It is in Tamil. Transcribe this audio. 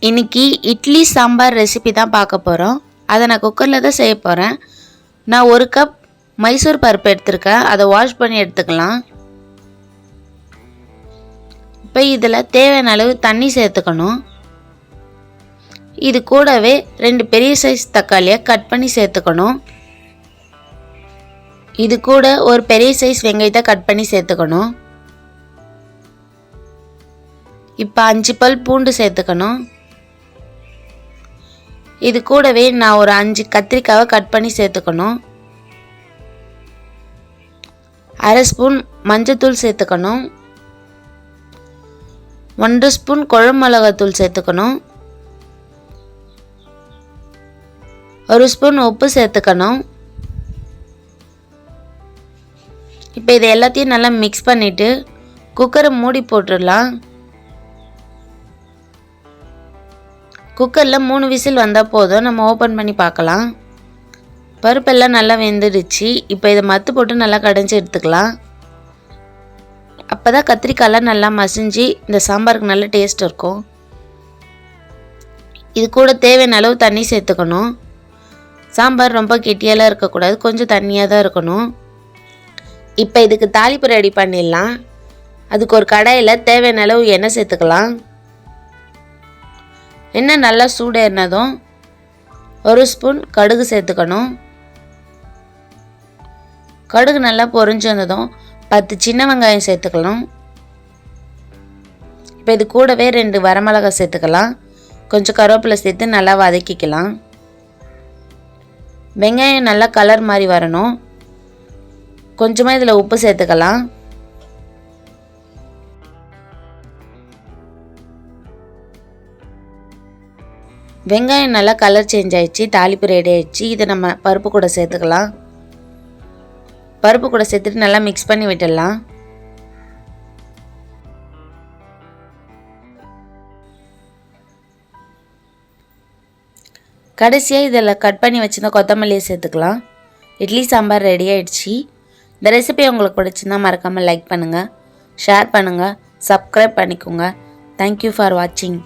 இன்றைக்கி இட்லி சாம்பார் ரெசிபி தான் பார்க்க போகிறோம். அதை நான் குக்கரில் தான் செய்ய போகிறேன். நான் 1 கப் மைசூர் பருப்பு எடுத்திருக்கேன். அதை வாஷ் பண்ணி எடுத்துக்கலாம். இப்போ இதில் தேவையான அளவு தண்ணி சேர்த்துக்கணும். இது கூடவே 2 பெரிய சைஸ் தக்காளியை கட் பண்ணி சேர்த்துக்கணும். இது கூட ஒரு பெரிய சைஸ் வெங்காயத்தை கட் பண்ணி சேர்த்துக்கணும். இப்போ 5 பல் பூண்டு சேர்த்துக்கணும். இது கூடவே நான் ஒரு 5 கத்திரிக்காவை கட் பண்ணி சேர்த்துக்கணும். 1/2 ஸ்பூன் மஞ்சத்தூள் சேர்த்துக்கணும். 1 ஸ்பூன் குழம்பு மிளகாத்தூள் சேர்த்துக்கணும். 1 ஸ்பூன் உப்பு சேர்த்துக்கணும். இப்போ இது எல்லாத்தையும் நல்லா மிக்ஸ் பண்ணிவிட்டு குக்கரை மூடி போட்டுடலாம். குக்கரில் 3 விசில் வந்தால் போதும். நம்ம ஓப்பன் பண்ணி பார்க்கலாம். பருப்பெல்லாம் நல்லா வெந்துடுச்சு. இப்போ இதை மத்து போட்டு நல்லா கடைஞ்சி எடுத்துக்கலாம். அப்போ தான் கத்திரிக்காயெலாம் நல்லா மசிஞ்சு இந்த சாம்பாருக்கு நல்ல டேஸ்ட் இருக்கும். இது கூட தேவையான அளவு தண்ணி சேர்த்துக்கணும். சாம்பார் ரொம்ப கெட்டியாலாம் இருக்கக்கூடாது, கொஞ்சம் தண்ணியாக தான் இருக்கணும். இப்போ இதுக்கு தாளிப்பு ரெடி பண்ணிடலாம். அதுக்கு ஒரு கடாயில் தேவையான அளவு எண்ணெய் சேர்த்துக்கலாம். எண்ணெய் நல்லா சூடேறினதும் 1 ஸ்பூன் கடுகு சேர்த்துக்கணும். கடுகு நல்லா பொரிஞ்சு வந்ததும் 10 சின்ன வெங்காயம் சேர்த்துக்கலாம். இப்போ இது கூடவே 2 வரமிளகாய் சேர்த்துக்கலாம். கொஞ்சம் கருவேப்பிலை சேர்த்து நல்லா வதக்கிக்கலாம். வெங்காயம் நல்லா கலர் மாதிரி வரணும். கொஞ்சமாக இதில் உப்பு சேர்த்துக்கலாம். வெங்காயம் நல்லா கலர் சேஞ்ச் ஆகிடுச்சு. தாளிப்பு ரெடி ஆகிடுச்சு. இதை நம்ம பருப்பு கூட சேர்த்துக்கலாம். பருப்பு கூட சேர்த்துட்டு நல்லா மிக்ஸ் பண்ணி விட்டுடலாம். கடைசியாக இதில் கட் பண்ணி வச்சுருந்த கொத்தமல்லியை சேர்த்துக்கலாம். இட்லி சாம்பார் ரெடி ஆகிடுச்சு. இந்த ரெசிபி உங்களுக்கு பிடிச்சிருந்தா மறக்காமல் லைக் பண்ணுங்கள், ஷேர் பண்ணுங்கள், சப்ஸ்கிரைப் பண்ணிக்கோங்க. தேங்க்யூ ஃபார் வாட்சிங்.